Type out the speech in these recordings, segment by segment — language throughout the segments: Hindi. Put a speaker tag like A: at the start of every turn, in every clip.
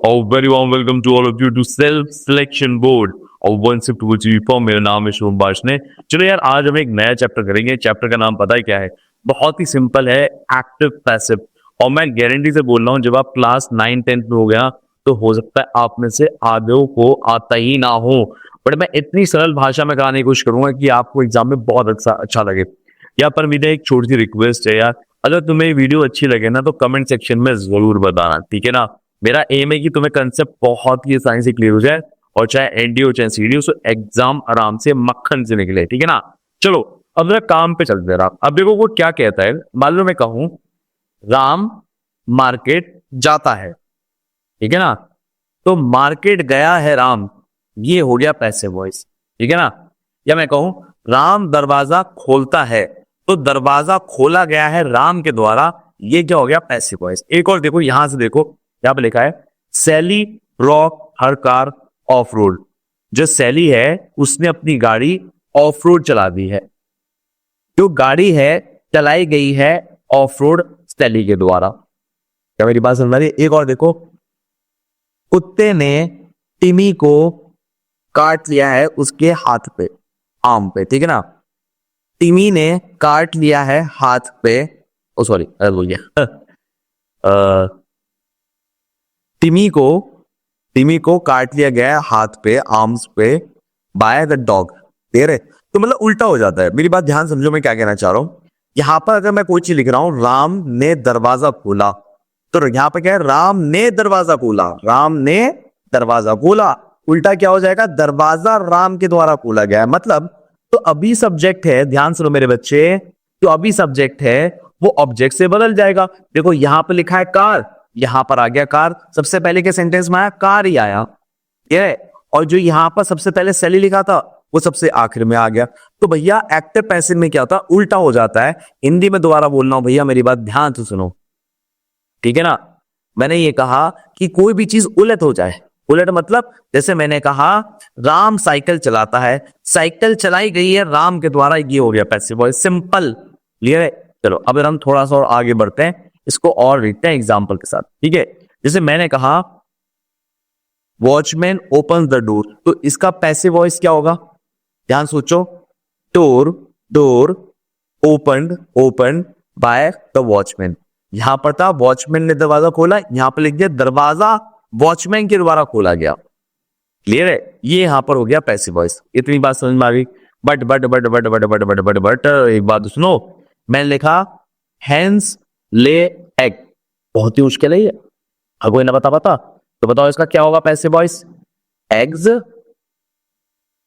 A: A very warm welcome to all of you to Self Selection Board और वन शिफ्ट टू फॉर्म। मेरा नाम है शुभम बाश ने। चलो यार, आज हम एक नया चैप्टर करेंगे। चैप्टर का नाम पता है क्या है? बहुत ही सिंपल है, एक्टिव पैसिव। और मैं गारंटी से बोल रहा हूँ, जब आप क्लास 9-10 में हो गया तो हो सकता है आप में से आधे को आता ही ना हो, बट मैं इतनी सरल भाषा में कराने की कोशिश करूंगा कि आपको एग्जाम में बहुत अच्छा लगे। यहाँ पर मेरा एक छोटी सी रिक्वेस्ट है यार, अगर तुम्हें वीडियो अच्छी लगे ना तो कमेंट सेक्शन में जरूर बताना, ठीक है ना। मेरा एम है कि तुम्हें कंसेप्ट बहुत ही आसानी से क्लियर हो जाए, और चाहे एनडी हो चाहे सीडी हो, सो एग्जाम आराम से मक्खन से निकले, ठीक है ना। चलो अब जरा काम पे चलते हैं। अब देखो वो क्या कहता है। मान लो मैं कहूं राम मार्केट जाता है, ठीक है ना। तो मार्केट गया है राम, ये हो गया पैसिव वॉइस, ठीक है ना। या मैं कहूं राम दरवाजा खोलता है, तो दरवाजा खोला गया है राम के द्वारा, ये क्या हो गया पैसिव वॉइस। एक और देखो, यहां से देखो, यहां पे लिखा है Sally rock her car off road. जो सैली है उसने अपनी गाड़ी ऑफ रोड चला दी है। जो गाड़ी है चलाई गई है ऑफ रोड सैली के द्वारा। क्या मेरी बात समझ रही है? एक और देखो, कुत्ते ने टिमी को काट लिया है उसके हाथ पे, आर्म पे, ठीक है ना। टिमी ने काट लिया है हाथ पे, ओ सॉरी बोल गया टिमी को काट लिया गया है हाथ पे, आर्म्स पे, बाय द डॉग। देर है तो मतलब उल्टा हो जाता है। मेरी बात ध्यान समझो, मैं क्या कहना चाह रहा हूं। यहां पर अगर मैं कोई चीज लिख रहा हूं, राम ने दरवाजा खोला, तो यहां पर क्या है, राम ने दरवाजा खोला, राम ने दरवाजा खोला। उल्टा क्या हो जाएगा, दरवाजा राम के द्वारा खोला गया है। मतलब तो अभी सब्जेक्ट है, ध्यान सुनो मेरे बच्चे, तो अभी सब्जेक्ट है वो ऑब्जेक्ट से बदल जाएगा। देखो यहां पर लिखा है कार, यहां पर आ गया कार, सबसे पहले के सेंटेंस में आया कार ही आया, ये। और जो यहां पर सबसे पहले सैली लिखा था वो सबसे आखिर में आ गया। तो भैया एक्टिव पैसिव में क्या होता है, उल्टा हो जाता है। हिंदी में दोबारा बोल रहा हूं भैया, मेरी बात ध्यान से सुनो, ठीक है ना। मैंने ये कहा कि कोई भी चीज उलट हो जाए, उलट मतलब जैसे मैंने कहा राम साइकिल चलाता है, साइकिल चलाई गई है राम के द्वारा, ये हो गया पैसिव वॉइस, सिंपल, क्लियर है। चलो अब हम थोड़ा सा और आगे बढ़ते हैं, इसको और देखते हैं एग्जाम्पल के साथ, ठीक है। जैसे मैंने कहा वॉचमैन ओपन द डोर, तो इसका पैसिव वॉइस क्या होगा, ध्यान सोचो। Door open by the watchman. यहां पर था वॉचमैन ने दरवाजा खोला, यहां पर लिख दिया दरवाजा वॉचमैन के द्वारा खोला गया, क्लियर है। ये यहां पर हो गया पैसिव वॉइस। इतनी बात समझ में आ गई। बट एक बात सुनो, मैंने लिखा हैंस ले एग, बहुत ही मुश्किल है ये, अगर कोई ना बता तो बताओ इसका क्या होगा passive voice. Eggs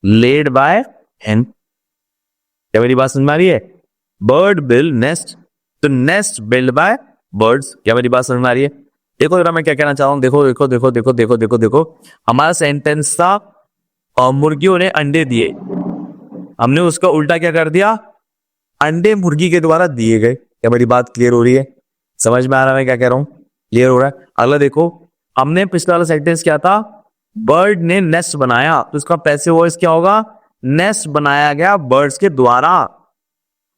A: laid by hen. क्या मेरी बात समझ में आ रही है? बर्ड बिल्ड नेस्ट, तो नेस्ट बिल्ड बाय बर्ड्स। क्या मेरी बात समझ में आ रही है? देखो जरा मैं क्या कहना चाह रहा हूं, देखो देखो देखो देखो देखो देखो देखो, हमारा सेंटेंस था मुर्गियों ने अंडे दिए, हमने उसका उल्टा क्या कर दिया, अंडे मुर्गी के द्वारा दिए गए। क्या मेरी बात क्लियर हो रही है? समझ में आ रहा है मैं क्या कह रहा हूं? क्लियर हो रहा है? अगला देखो, हमने पिछला वाला सेंटेंस क्या था, बर्ड ने नेस्ट बनाया, तो इसका पैसिव वॉइस क्या होगा, नेस्ट बनाया गया बर्ड्स के द्वारा।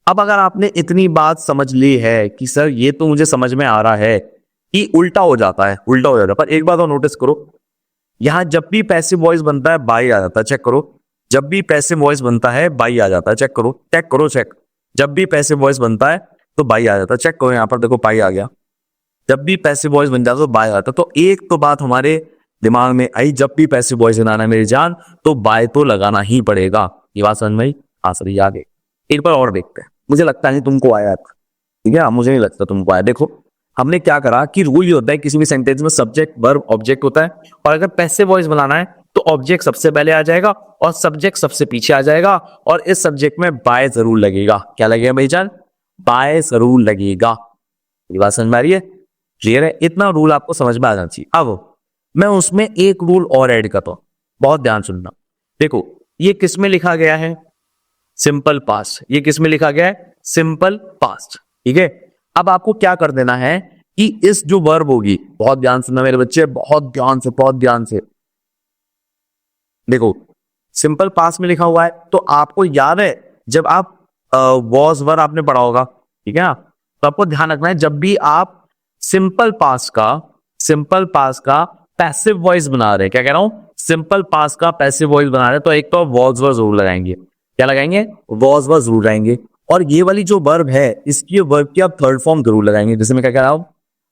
A: अब अगर आपने इतनी बात समझ ली है कि सर ये तो मुझे समझ में आ रहा है कि उल्टा हो जाता है, उल्टा हो जाता है, पर एक बात और नोटिस करो, यहां जब भी पैसिव वॉइस बनता है बाई आ जाता है, चेक करो। जब भी पैसिव वॉइस बनता है बाई आ जाता है, चेक करो, चेक करो, चेक। जब भी पैसिव वॉइस बनता है तो बाई आ जाता है, चेक करो, यहां पर देखो बाई आ गया। जब भी पैसिव वॉइस बन जाता है तो बाय आता है। तो एक तो बात हमारे दिमाग में आई, जब भी पैसिव वॉइस बनाना है मेरी जान तो बाय तो लगाना ही पड़ेगा। ये बात समझ में आई? हाँ सर, आगे एक बार और देखते हैं। मुझे लगता नहीं तुमको आया, ठीक है, मुझे नहीं लगता तुमको आया। देखो हमने क्या करा कि रूल ये होता है किसी भी सेंटेंस में सब्जेक्ट वर्ब ऑब्जेक्ट होता है, और अगर पैसिव वॉइस बनाना है तो ऑब्जेक्ट सबसे पहले आ जाएगा और सब्जेक्ट सबसे पीछे आ जाएगा, और इस सब्जेक्ट में बाय जरूर लगेगा। क्या लगेगा भाई जान? बाय जरूर लगेगा। ये बात समझ में आ रही है? क्लियर है? इतना रूल आपको समझ में आ जाना चाहिए। अब मैं उसमें एक रूल और ऐड करता हूं, बहुत ध्यान सुनना। देखो ये किस में लिखा गया है, सिंपल पास्ट। ये किस में लिखा गया है, सिंपल पास्ट, ठीक है। अब आपको क्या कर देना है कि इस जो वर्ब होगी, बहुत ध्यान सुनना मेरे बच्चे, बहुत ध्यान से, बहुत ध्यान से देखो। सिंपल पास्ट में लिखा हुआ है, तो आपको याद है जब आप वॉज वर आपने पढ़ा होगा, ठीक है ना, तो आपको ध्यान रखना है जब भी आप सिंपल पास्ट का पैसिव वॉइस बना रहे हैं, क्या कह रहा हूं, सिंपल पास का पैसिव वॉइस बना रहे हैं, तो एक तो वॉज वर जरूर लगाएंगे, क्या लगाएंगे, वॉज वर जरूर लगाएंगे। और ये वाली जो वर्ब है इसकी वर्ब की आप थर्ड फॉर्म जरूर लगाएंगे, जैसे मैं क्या कह रहा हूं,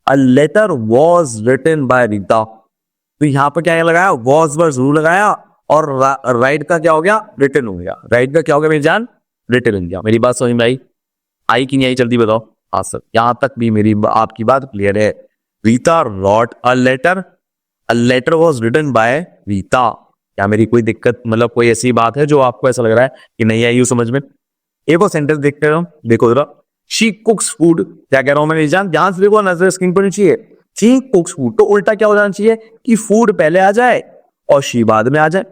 A: a letter was written by Rita, तो यहां पर क्या लगाया, वॉज वर जरूर लगाया, और राइट का क्या हो गया, रिटन हो गया, राइट का क्या हो गया मेरी जान, रिटन हो गया। मेरी बात समझ में आई कि नहीं आई, जल्दी बताओ। हाँ सर, यहां तक भी मेरी आपकी बात क्लियर है। Rita wrote a letter was written by Rita. क्या मेरी कोई दिक्कत, मतलब कोई ऐसी बात है जो आपको ऐसा लग रहा है कि नहीं आई समझ में? एक और सेंटेंस देखते हो, देखो जरा, शी कुक्स फूड, क्या कह रहा हूं मैं जान, ध्यान से देखो, नजर स्क्रीन पर नहीं चाहिए। शी कुक्स फूड, तो उल्टा क्या हो जाना चाहिए कि फूड पहले आ जाए और शी बाद में आ जाए,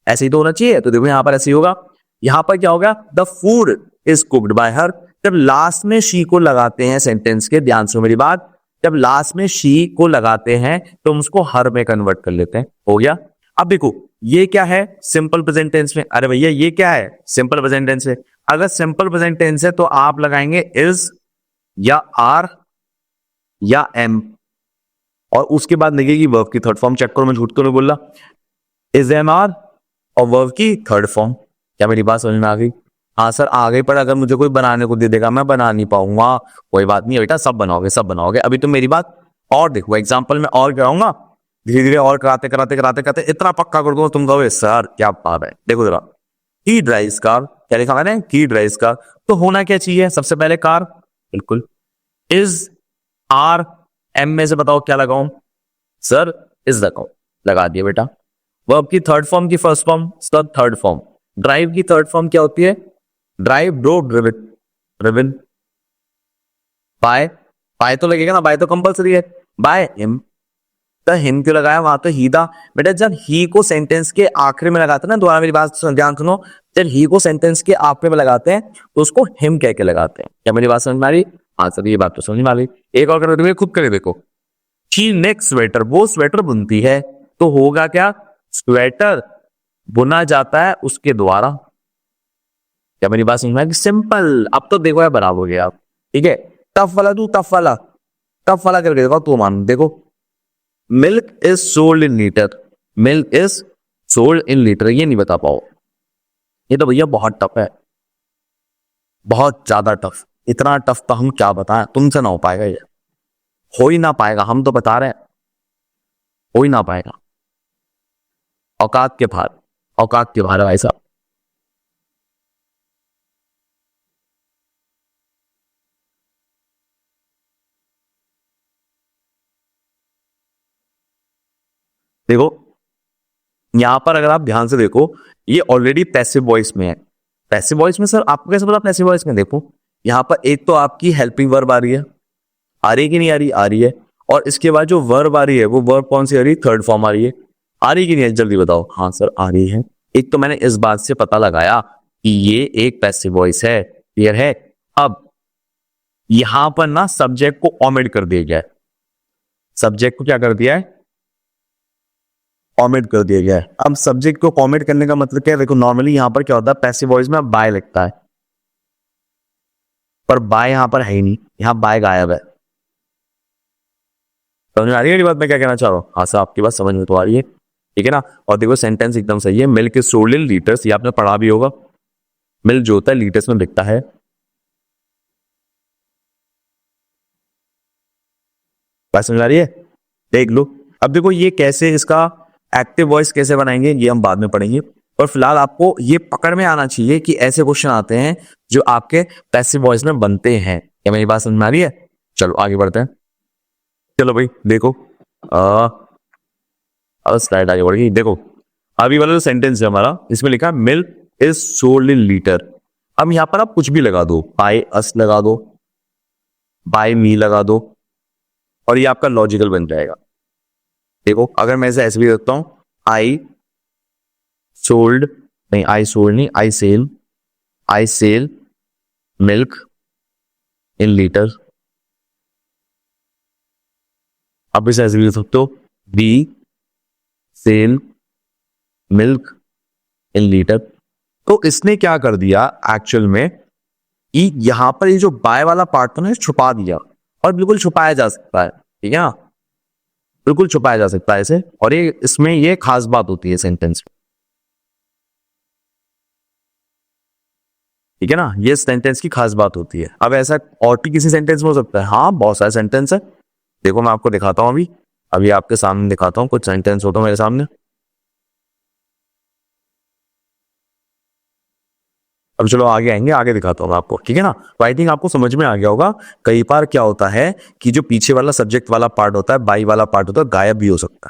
A: ऐसे ही तो होना चाहिए। तो देखो यहां पर ऐसे ही होगा, यहां पर क्या होगा, the food is cooked bye हर। जब लास्ट में शी को लगाते हैं सेंटेंस के, ध्यान से मेरी बात, जब लास्ट में शी को लगाते हैं तो हम उसको हर में कन्वर्ट कर लेते हैं, हो गया। अब देखो ये क्या है, सिंपल प्रेजेंट टेंस में, अरे भैया ये क्या है, सिंपल प्रेजेंट टेंस है। अगर सिंपल प्रेजेंट टेंस है तो आप लगाएंगे इज या आर या एम, और उसके बाद लगेगी वर्ब की थर्ड फॉर्म। चेक करो, मैं झूठ तो नहीं बोल रहा, इज एम आर और वर्ब की थर्ड फॉर्म। क्या मेरी बात समझ में आ गई? हाँ सर आ गई, पर अगर मुझे कोई बनाने को दे देगा मैं बना नहीं पाऊंगा, कोई बात नहीं बेटा, सब बनाओगे सब बनाओगे। अभी तो मेरी बात और देखो, एग्जाम्पल में और कराऊंगा, धीरे धीरे और कराते कराते कराते कराते इतना पक्का कर दूंगा तुम कहोगे सर क्या बात है। देखो जरा, ही ड्राइव्स कार, क्या लिखा मैंने, ही ड्राइव्स कार, तो होना क्या चाहिए सबसे पहले, कार, बिल्कुल। इज आर एम में से बताओ क्या लगाऊं, सर इज लगाऊं, लगा दिया बेटा। वर्ब की थर्ड फॉर्म की first form, sir third form. Drive की थर्ड फॉर्म क्या होती है, drive, drove, driven, driven. By, by तो लगेगा ना, बाय तो कंपलसरी है, बाय हिम, तो हिम क्यों लगाया, वहां तो ही था बेटा। जब ही को सेंटेंस के आखिर में लगाते हैं ना, दोबारा मेरी बात ध्यान सुनो, जब ही को सेंटेंस के आखिर में लगाते हैं तो उसको हिम कह के लगाते हैं। क्या मेरी बात समझ में आ रही? हाँ सर ये बात तो समझ में आ रही। एक और कर खुद करे देखो, शी नेक्स्ट स्वेटर, वो स्वेटर बुनती है, तो होगा क्या, स्वेटर बुना जाता है उसके द्वारा। क्या मेरी बात समझ में आ गई? सिंपल। अब तो देखो यार बराबर हो गया आप, ठीक है। टफ वाला तू, टफ वाला, टफ वाला करके देखो तू, मान देखो, milk is sold in litre, milk is sold in litre, ये नहीं बता पाओ, ये तो भैया बहुत टफ है, बहुत ज्यादा टफ। इतना टफ तो हम क्या बताएं, तुमसे ना हो पाएगा, ये हो ही ना पाएगा, हम तो बता रहे हैं हो ही ना पाएगा। औकात के बाहर, औकात के बाहर है भाई साहब। देखो यहां पर अगर आप ध्यान से देखो, ये ऑलरेडी पैसिव वॉइस में है। पैसिव वॉइस में सर आपको कैसे पता पैसिव वॉइस में? देखो यहां पर एक तो आपकी हेल्पिंग वर्ब आ रही है, आ रही कि नहीं आ रही, आ रही है। और इसके बाद जो वर्ब आ रही है वो वर्ब कौन सी आ रही है, थर्ड फॉर्म आ रही है। आ रही कि नहीं है, जल्दी बताओ। हाँ सर आ रही है। एक तो मैंने इस बात से पता लगाया कि ये एक पैसिव वॉइस है, क्लियर है। अब यहां पर ना सब्जेक्ट को ओमिट कर दिया गया है, सब्जेक्ट को क्या कर दिया है, ओमिट कर दिया गया है। अब सब्जेक्ट को ओमिट करने का मतलब क्या है, देखो नॉर्मली यहां पर क्या होता है, पैसिव वॉइस में बाय लगता है, पर बाय यहां पर है ही नहीं, यहां बाय गायब है। समझ में आ रही है बात मैं क्या कहना चाह रहा हूँ? हाँ सर आपकी बात समझ में तो आ रही है, ठीक है ना। और देखो सेंटेंस एकदम सही है, milk is sold in litres, ये आपने पढ़ा भी होगा, मिल्क जो होता है लीटर्स में बिकता है। बात समझ आ रही है, देख लो। अब देखो ये कैसे, इसका एक्टिव वॉइस कैसे बनाएंगे ये हम बाद में पढ़ेंगे, और फिलहाल आपको ये पकड़ में आना चाहिए कि ऐसे क्वेश्चन आते हैं जो आपके पैसिव वॉइस में बनते हैं। क्या मेरी बात समझ में आ रही है? चलो आगे बढ़ते हैं। चलो भाई देखो, अब स्लाइड आगे बढ़ गई। देखो अभी वाला जो सेंटेंस है हमारा, इसमें लिखा है milk is sold in litre. अब यहां पर आप कुछ भी लगा दो, बाय अस लगा दो, बाय मी लगा दो, और ये आपका लॉजिकल बन जाएगा। देखो अगर मैं इसे ऐसे भी रखता हूं, आई सोल्ड, नहीं आई सोल्ड नहीं, I sell milk in litre. अब इसे ऐसे भी लिख सकते हो, we sell milk in litre. तो इसने क्या कर दिया एक्चुअल में, यहां पर ये जो बाय वाला पार्ट था ना छुपा दिया, और बिल्कुल छुपाया जा सकता है, ठीक है ना। बिल्कुल छुपाया जा सकता है इसे, और ये इसमें ये खास बात होती है सेंटेंस। ठीक है ना, ये सेंटेंस की खास बात होती है। अब ऐसा और भी किसी सेंटेंस में हो सकता है? हाँ, बहुत सारे सेंटेंस है। देखो मैं आपको दिखाता हूँ, अभी अभी आपके सामने दिखाता हूँ कुछ सेंटेंस होता है मेरे सामने। अब चलो आगे आएंगे, आगे दिखाता हूँ आपको, ठीक है ना। तो आई थिंक आपको समझ में आ गया होगा। कई बार क्या होता है कि जो पीछे वाला सब्जेक्ट वाला पार्ट होता है, बाई वाला पार्ट होता है, गायब भी हो सकता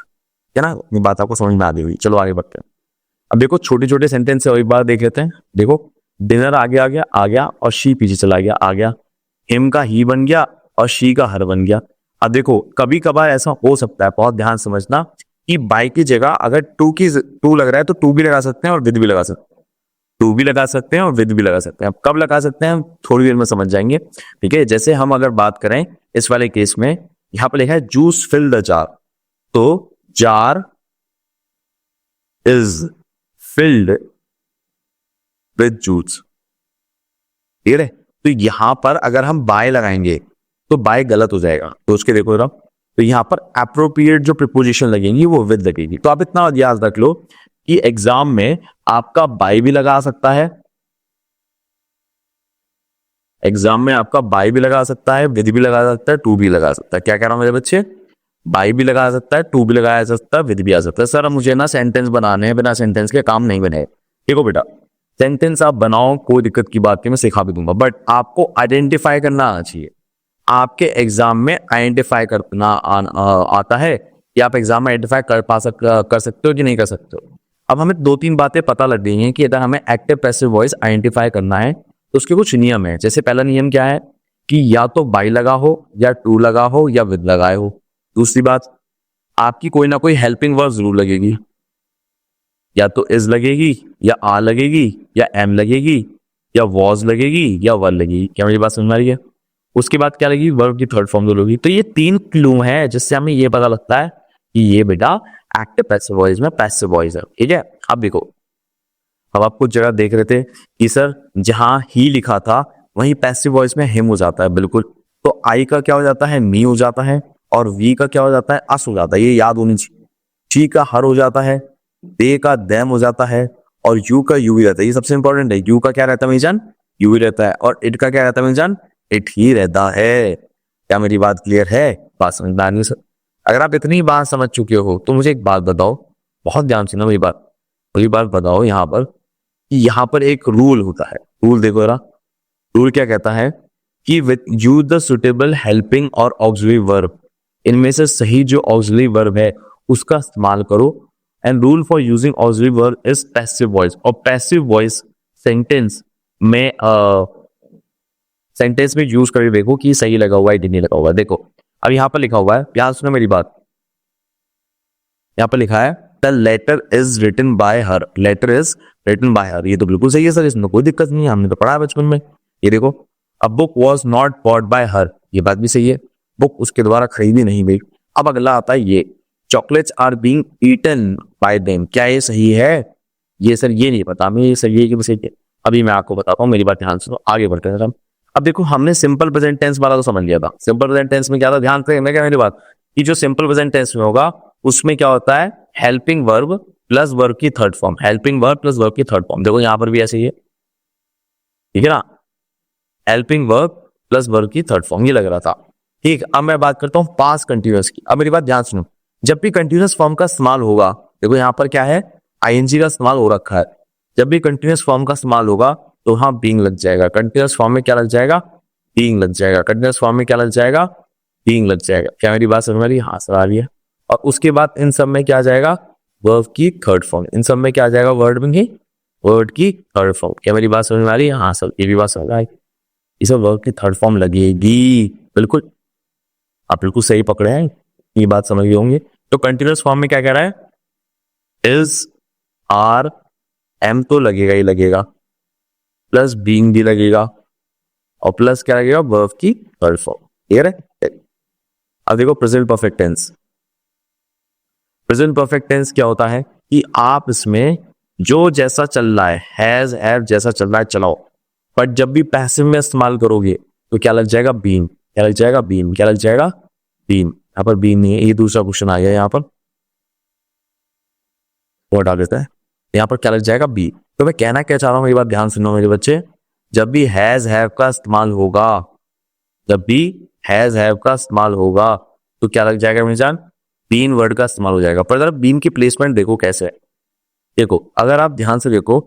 A: है ना। ये बात आपको समझ में आ गई हुई। चलो आगे बढ़ते हैं। अब देखो छोटे छोटे सेंटेंस है, और एक बार देख लेते हैं। देखो, डिनर आगे आ गया, आ गया, और शी पीछे चला गया, आ गया। हिम का ही बन गया और शी का हर बन गया। अब देखो कभी कभार ऐसा हो सकता है, बहुत ध्यान समझना, कि बाई की जगह अगर टू लग रहा है तो टू भी लगा सकते हैं और विद भी लगा सकते हैं। टू भी लगा सकते हैं और विद भी लगा सकते हैं। अब कब लगा सकते हैं थोड़ी देर में समझ जाएंगे, ठीक है। जैसे हम अगर बात करें इस वाले केस में, यहां पर लिखा है जूस फिल द जार, तो jar is filled with juice, ठीक है। तो यहां पर अगर हम बाय लगाएंगे तो बाय गलत हो जाएगा, तो उसके देखो जरा। तो यहां पर एप्रोप्रिएट जो प्रिपोजिशन लगेंगी वो विद लगेगी। तो आप इतना याद रख लो कि एग्जाम में आपका बाय भी लगा सकता है, एग्जाम में आपका बाय भी लगा सकता है, विद भी लगा सकता है, टू भी लगा सकता है। क्या कह रहा हूं मेरे बच्चे? बाय भी लगा सकता है, टू भी लगाया जा सकता है, विद भी आ सकता है। सर मुझे ना सेंटेंस बनाने हैं, बिना सेंटेंस के काम नहीं बने। देखो बेटा, सेंटेंस आप बनाओ, कोई दिक्कत की बात नहीं, मैं सिखा भी दूंगा, बट आपको आइडेंटिफाई करना आना चाहिए। आपके एग्जाम में आइडेंटिफाई करना आता है, कि आप एग्जाम में आइडेंटिफाई कर सकते हो कि नहीं कर सकते हो। अब हमें दो तीन बातें पता लग गई हैं कि अगर हमें एक्टिव पैसिव वॉइस आइडेंटिफाई करना है तो उसके कुछ नियम है। जैसे पहला नियम क्या है कि या तो बाई लगा हो, या टू लगा हो, या विद लगाए हो। दूसरी बात, आपकी कोई ना कोई हेल्पिंग वर्ब जरूर लगेगी, या तो इज लगेगी, या आर लगेगी, या एम लगेगी, या वॉज लगेगी, या वर लगेगी। क्या मेरी बात समझ में आ रही है? उसके बाद क्या लगेगी? वर्ब की थर्ड फॉर्म जो लगेगी। तो ये तीन क्लू है जिससे हमें ये पता लगता है कि ये बेटा एक्टिव पैसिव वॉइस में पैसिव वॉइस है, ठीक है। अब देखो, अब आप कुछ जगह देख रहे थे कि सर जहां ही लिखा था वहीं पैसिव वॉइस में हिम हो जाता है, बिल्कुल। तो आई का क्या हो जाता है? मी हो जाता है, और वी का क्या हो जाता है? अस हो जाता है। ये याद होनी चाहिए। ची का हर हो जाता है, दे का देम हो जाता है, और यू का यू ही रहता है। ये सबसे इंपॉर्टेंट है। यू का क्या रहता है मेरी जान? यू ही रहता है। और इट का क्या रहता है मेरी जान? इट ही रहता है। क्या मेरी बात क्लियर है? बात समझ में आ रही है सर? अगर आप इतनी बात समझ चुके हो तो मुझे एक बात बताओ, बहुत ध्यान से ना मेरी बात, मेरी बात बताओ यहाँ पर, कि यहाँ पर एक रूल होता है। रूल देखो जरा, रूल क्या कहता है कि with use the suitable helping और ऑक्सिलरी वर्ब, इनमें से सही जो ऑक्सिलरी वर्ब है उसका इस्तेमाल करो। And rule for using auxiliary verb is passive voice. और पैसिव वॉइस सेंटेंस में सेंटेंस में यूज करके देखो कि सही लगा हुआ है कि नहीं लगा हुआ है। देखो अब यहाँ पर लिखा हुआ है, ध्यान सुनो मेरी बात। यहाँ पर लिखा है the letter is written by her, letter is written by her. ये तो बिल्कुल सही है सर, इसमें कोई दिक्कत नहीं है, हमने तो पढ़ा है बचपन में। ये देखो, a book was not bought by her, ये बात भी सही है, बुक उसके द्वारा खरीदी नहीं गई। अब अगला आता है ये, chocolates are being eaten by them. क्या ये सही है? ये सर ये नहीं पता मैं, ये सही है कि सही है, अभी मैं आपको बताता हूँ, मेरी बात ध्यान सुनो, आगे बढ़ते हैं। अब देखो हमने सिंपल प्रेजेंट टेंस वाला तो समझ लिया था। सिंपल प्रेजेंट टेंस में क्या था, ध्यान से क्या मेरी बात, कि जो सिंपल प्रेजेंट टेंस में होगा उसमें क्या होता है? हेल्पिंग वर्ब प्लस वर्ब की third form, helping verb plus verb की थर्ड फॉर्म। देखो यहां पर भी ऐसे ही है, ठीक है ना, हेल्पिंग वर्ब प्लस वर्ब की थर्ड फॉर्म, ये लग रहा था। ठीक, अब मैं बात करता हूं पास्ट कंटिन्यूअस की। अब मेरी बात ध्यान सुनो, जब भी कंटिन्यूअस फॉर्म का इस्तेमाल होगा, देखो यहां पर क्या है, आईएनजी का इस्तेमाल हो रखा है। जब भी कंटिन्यूअस फॉर्म का इस्तेमाल होगा तो वहां बीइंग लग जाएगा। कंटिन्यूअस फॉर्म में क्या लग जाएगा? बीइंग लग जाएगा। कंटिन्यूअस फॉर्म में क्या लग जाएगा? बीइंग लग जाएगा। क्या मेरी बात समझ में आ रही है? हाँ सर आ रही है। और उसके बाद इन सब में क्या आ जाएगा? वर्ब की थर्ड फॉर्म। इन सब में क्या आ जाएगा? वर्ड की थर्ड फॉर्म। क्या मेरी बात समझ में आ रही है? हाँ सर ये भी बात समझ में आई। ये सब वर्ब की थर्ड फॉर्म लगेगी, बिल्कुल आप बिल्कुल सही पकड़े हैं, ये बात समझ गए होंगे। तो कंटिन्यूअस फॉर्म में क्या कह रहा है? इज, आर, एम तो लगेगा ही लगेगा, प्लस बीइंग भी लगेगा, और प्लस क्या लगेगा? वर्ब की थर्ड फॉर्म। क्लियर है? अब देखो present perfect tense. Present perfect tense क्या होता है कि आप इसमें जो जैसा चल रहा है, हैज, हैव जैसा चल रहा है चलाओ, बट जब भी पैसिव में इस्तेमाल करोगे तो क्या लग जाएगा? बीन। क्या लग जाएगा? बीन। क्या लग जाएगा? बीन। यहाँ पर बी नहीं है, ये दूसरा क्वेश्चन आ गया यहाँ पर, वो हटा देता है, यहाँ पर क्या लग जाएगा बी। तो मैं कहना क्या चाह रहा हूँ, ये बात ध्यान सुनो मेरे बच्चे, जब भी हैज हैव का इस्तेमाल होगा, जब भी हैज हैव का इस्तेमाल होगा तो क्या लग जाएगा मेरी जान, बीन वर्ड का इस्तेमाल हो जाएगा। पर जरा बीन की प्लेसमेंट देखो कैसे है। देखो अगर आप ध्यान से देखो,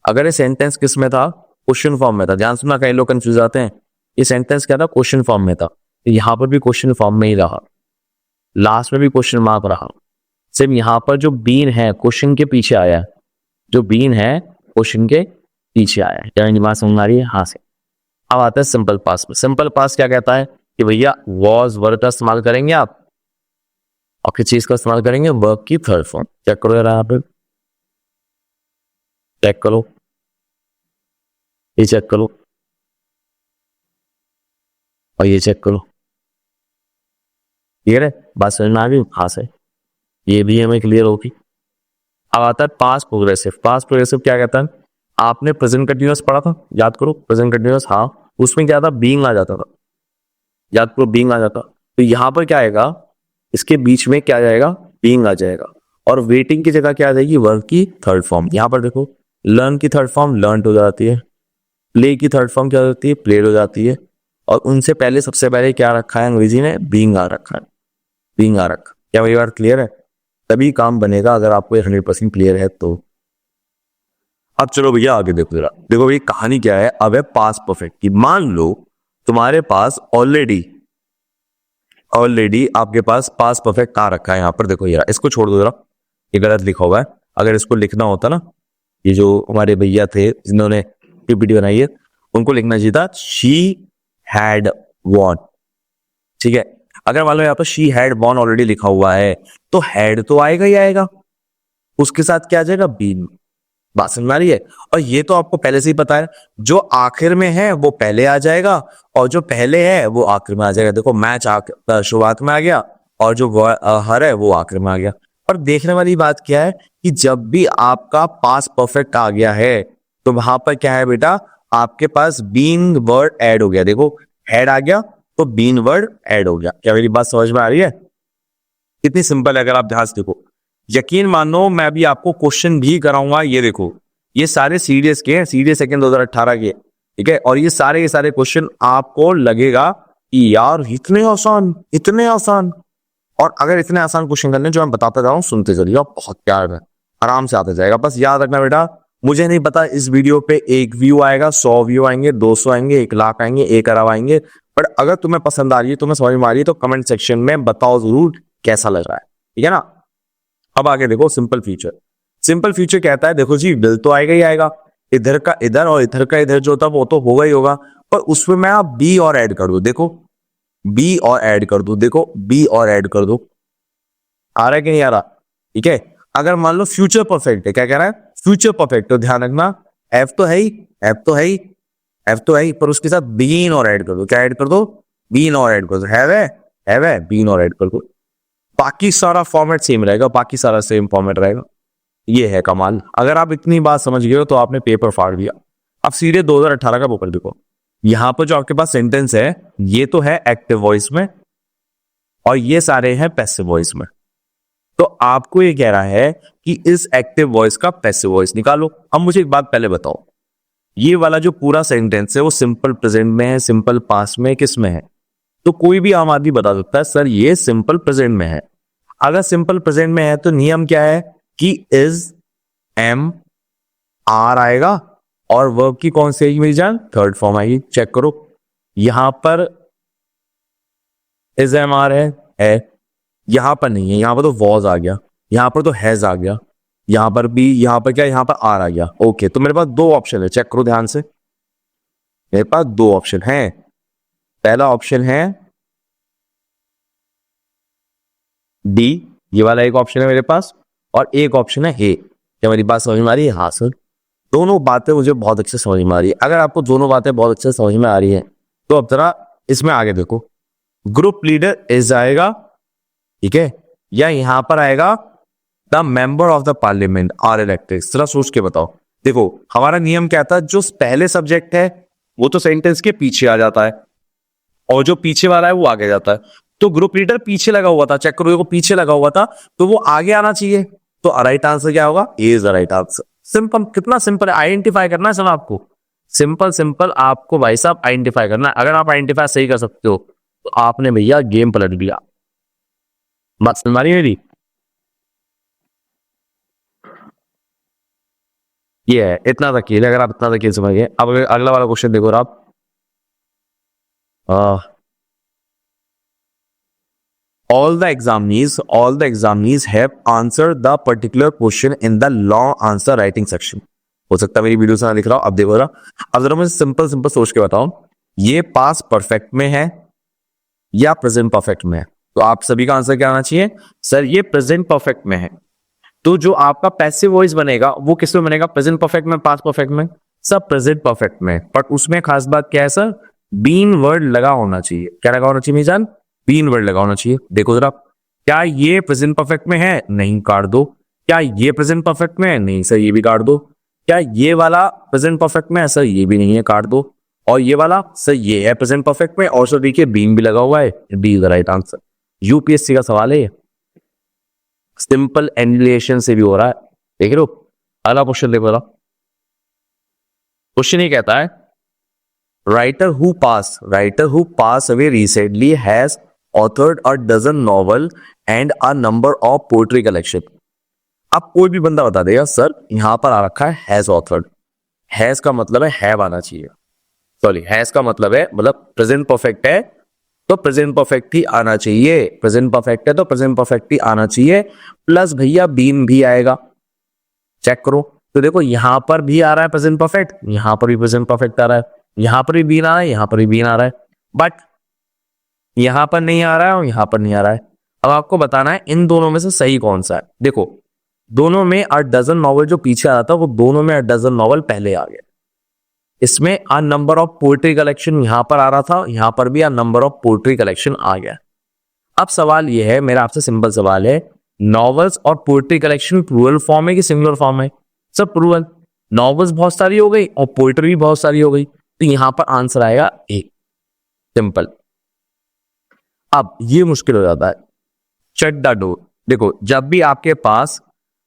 A: अगर ये सेंटेंस किस में था, क्वेश्चन फॉर्म में था। ध्यान सुनना, कई लोग कंफ्यूज आते हैं, ये सेंटेंस क्या था, क्वेश्चन फॉर्म में था। तो यहाँ पर भी क्वेश्चन फॉर्म में ही रहा, लास्ट में भी क्वेश्चन मार्क रहा। सिर्फ यहाँ पर जो बीन है क्वेश्चन के पीछे आया है, जो बीन है क्वेश्चन के पीछे आया है। क्या मेरी बात समझ आ रही है? हाँ से। अब आता है सिंपल पास्ट में। सिंपल पास्ट क्या कहता है कि भैया वॉज वर्ड का इस्तेमाल करेंगे आप, और किस चीज का इस्तेमाल करेंगे, वर्ब की थर्ड फॉर्म। चेक करो यार, यहाँ पे चेक करो, ये चेक करो और ये चेक करो। क्लियर है? बात समझ में आ गई? हाँ से, ये भी हमें क्लियर होगी। अब आता है पास्ट प्रोग्रेसिव। पास्ट प्रोग्रेसिव क्या कहता है, आपने प्रेजेंट कंटिन्यूअस पढ़ा था, याद करो प्रेजेंट कंटिन्यूअस, हाँ उसमें क्या था, बीइंग आ जाता था, याद करो बीइंग आ जाता। तो यहां पर क्या आएगा, इसके बीच में क्या जाएगा, बीइंग आ जाएगा, और वेटिंग की जगह क्या आ जाएगी, वर्ब की थर्ड फॉर्म। यहां पर देखो लर्न की थर्ड फॉर्म लर्नड हो जाती है, प्ले की थर्ड फॉर्म क्या हो जाती है, प्लेड हो जाती है, और उनसे पहले सबसे पहले क्या रखा है अंग्रेजी ने, बीइंग आ रखा है, बीइंग आ रखा। क्या मेरी बात क्लियर है? तभी काम बनेगा अगर आपको 100% क्लियर है तो। अब चलो भैया आगे देखो जरा, देखो भैया कहानी क्या है। अब है पास्ट परफेक्ट की। मान लो तुम्हारे पास ऑलरेडी आपके पास पास्ट परफेक्ट आ रखा है। यहाँ पर देखो यार, इसको छोड़ दो जरा, ये गलत लिखा हुआ है। अगर इसको लिखना होता ना, ये जो हमारे भैया थे जिन्होंने पीपीटी बनाई है, उनको लिखना चाहिए था शी हैड वॉन। ठीक है, अगर मान लो यहाँ पर शी हैड वॉन ऑलरेडी लिखा हुआ है तो हैड तो आएगा ही आएगा, उसके साथ क्या आ जाएगा, बीन। बात समझ में आ रही है? और ये तो आपको पहले से ही पता है, जो आखिर में है वो पहले आ जाएगा और जो पहले है वो आखिर में आ जाएगा। देखो मैच शुरुआत में आ गया और जो हर है वो आखिर में आ गया। और देखने वाली बात क्या है कि जब भी आपका पास्ट परफेक्ट आ गया है तो वहां पर क्या है बेटा, आपके पास बीन वर्ड ऐड हो गया। देखो हैड आ गया तो बीन वर्ड ऐड हो गया। क्या मेरी बात समझ में आ रही है? कितनी सिंपल है अगर आप ध्यान से देखो। यकीन मानो मैं भी आपको क्वेश्चन भी कराऊंगा। ये देखो, ये सारे सीडीएस के हैं, सीडीएस सेकंड 2018 के, ठीक है। और ये सारे क्वेश्चन आपको लगेगा कि यार इतने आसान, इतने आसान। और अगर इतने आसान क्वेश्चन करने जो मैं बताता जा रहा हूँ सुनते चलिए, बहुत प्यार में आराम से आता जाएगा। बस याद रखना बेटा, मुझे नहीं पता इस वीडियो पे 1 व्यू आएगा, 100 व्यू आएंगे, 200 आएंगे, 1 लाख आएंगे, 1 अरब आएंगे, बट अगर तुम्हें पसंद आ रही है, तुम्हें समझ में आ रही है तो कमेंट सेक्शन में बताओ जरूर कैसा लग रहा है, ठीक है ना। अब आगे देखो सिंपल फ्यूचर। सिंपल फ्यूचर कहता है देखो जी विल तो आएगा ही आएगा, इधर का इधर और इधर का इधर जो होता है वो तो होगा ही होगा, पर उसमें मैं आप बी और ऐड कर दो। देखो बी और ऐड कर दो, देखो बी और ऐड कर दो। आ रहा है कि नहीं आ रहा? ठीक है। अगर मान लो फ्यूचर परफेक्ट है, क्या कह रहा है, फ्यूचर परफेक्ट, तो ध्यान रखना एफ तो है ही, एफ तो है ही, एफ तो है ही, पर उसके साथ बीन और ऐड कर दो। क्या ऐड कर दो? बीन और ऐड कर दो। है बीन और ऐड कर दो। बाकी सारा फॉर्मेट सेम रहेगा, बाकी सारा सेम फॉर्मेट रहेगा। ये है कमाल। अगर आप इतनी बात समझ गए हो तो आपने पेपर फाड़ दिया। अब सीधे 2018 का पेपर देखो, यहां पर जो आपके पास सेंटेंस है ये तो है एक्टिव वॉइस में और ये सारे हैं पैसिव वॉइस में। तो आपको ये कह रहा है कि इस एक्टिव वॉइस का पैसिव वॉइस निकालो। अब मुझे एक बात पहले बताओ, ये वाला जो पूरा सेंटेंस है वो सिंपल प्रेजेंट में है, सिंपल पास्ट में, किस में है? तो कोई भी आम आदमी बता सकता है सर ये सिंपल प्रेजेंट में है। अगर सिंपल प्रेजेंट में है तो नियम क्या है कि इज, एम, आर आएगा और वर्ब की कौन सी आएगी मेरी जान? थर्ड फॉर्म आएगी। चेक करो, यहां पर इज एम आर है, यहां पर नहीं है, यहां पर तो वॉज आ गया, यहां पर तो हैज आ गया, यहां पर भी, यहां पर क्या, यहां पर आर आ गया। ओके, तो मेरे पास 2 ऑप्शन है, चेक करो ध्यान से। मेरे पास 2 ऑप्शन है। पहला ऑप्शन है डी, ये वाला एक ऑप्शन है मेरे पास, और एक ऑप्शन है ए। क्या मेरी बात समझ में आ रही है? हाँ सर, दोनों बातें मुझे बहुत अच्छे समझ में आ रही है। अगर आपको दोनों बातें बहुत अच्छे समझ में आ रही है तो अब जरा इसमें आगे देखो, ग्रुप लीडर इज आएगा, ठीक है, या यहां पर आएगा the member of the parliament are elected. जरा सोच के बताओ। देखो हमारा नियम क्या था, जो पहले सब्जेक्ट है वो तो सेंटेंस के पीछे आ जाता है और जो पीछे वाला है वो आगे जाता है। तो ग्रुप लीडर पीछे लगा हुआ था, चेक करो देखो पीछे लगा हुआ था, तो वो आगे आना चाहिए। तो राइट आंसर क्या होगा? A is the right answer. Simple, कितना सिंपल है, आइडेंटिफाई करना है सब आपको, सिंपल सिंपल आपको भाई साहब आइडेंटिफाई करना है। अगर आप आइडेंटिफाई सही कर सकते हो तो आपने भैया गेम पलट दिया। बात समझ रही है मेरी? ये है, इतना तक खेल, अगर आप इतना तक खेल समझ गए। अब अगला वाला क्वेश्चन देखो आप, all the examinees have answered the particular question in the long answer writing section। हो सकता है मेरी वीडियो से ना लिख रहा हूं, अब देखो जरा, अब जरा मुझे सिंपल सिंपल सोच के बताओ, ये पास परफेक्ट में है या प्रेजेंट परफेक्ट में है? तो आप सभी का आंसर क्या आना चाहिए? सर ये प्रेजेंट परफेक्ट में है। तो जो आपका पैसिव वॉइस बनेगा वो किस में बनेगा? प्रेजेंट परफेक्ट में, पास्ट परफेक्ट में? सब प्रेजेंट परफेक्ट में। बट उसमें खास बात क्या है सर? बीन वर्ड लगा होना चाहिए। क्या लगा होना चाहिए मेरी जान? बीन वर्ड लगा होना चाहिए। देखो जरा, क्या ये प्रेजेंट परफेक्ट में है? नहीं, काट दो। क्या ये प्रेजेंट परफेक्ट में है? नहीं सर, ये भी काट दो। क्या ये वाला प्रेजेंट परफेक्ट में है? सर ये भी नहीं है, काट दो। और ये वाला सर ये है प्रेजेंट परफेक्ट में, और सर देखिए बीन भी लगा हुआ है। D is the right answer. UPSC का सवाल है ये, सिंपल एनिलेशन से भी हो रहा है, देख रहे हो। अगला क्वेश्चन देखो जरा, क्वेश्चन ये कहता है, writer who pass away recently has authored a dozen novel and a number of poetry collection। अब कोई भी बंदा बता देगा सर यहां पर आ रखा है हैज ऑथर्ड, हैज का मतलब है हैव आना चाहिए, सॉरी हैज का मतलब है मतलब प्रेजेंट परफेक्ट है तो प्रेजेंट परफेक्ट ही आना चाहिए, प्रेजेंट परफेक्ट है तो प्रेजेंट परफेक्ट ही आना चाहिए, प्लस भैया बीन भी आएगा। चेक करो तो देखो यहां पर भी आ रहा है प्रेजेंट परफेक्ट, यहां पर भी प्रेजेंट परफेक्ट आ रहा है, यहां पर भी बीन आ रहा है, यहां पर भी बीन आ रहा है, बट यहां पर नहीं आ रहा है और यहां पर नहीं आ रहा है। अब आपको बताना है इन दोनों में से सही कौन सा है। देखो दोनों में अ डजन नॉवल जो पीछे आ रहा था वो दोनों में अ डजन नॉवल पहले आ गया। इसमें a number of poetry collection यहां पर आ रहा था, यहां पर भी a number of poetry collection आ गया। अब सवाल यह है, मेरा आपसे सिंपल सवाल है, नॉवेल्स और पोएट्री कलेक्शन प्लूरल फॉर्म है कि सिंगुलर फॉर्म है? सब प्लूरल, नॉवेल्स बहुत सारी हो गई और पोएट्री भी बहुत सारी हो गई, तो यहां पर आंसर आएगा ए, सिंपल। अब ये मुश्किल हो जाता है, शट द डोर। देखो जब भी आपके पास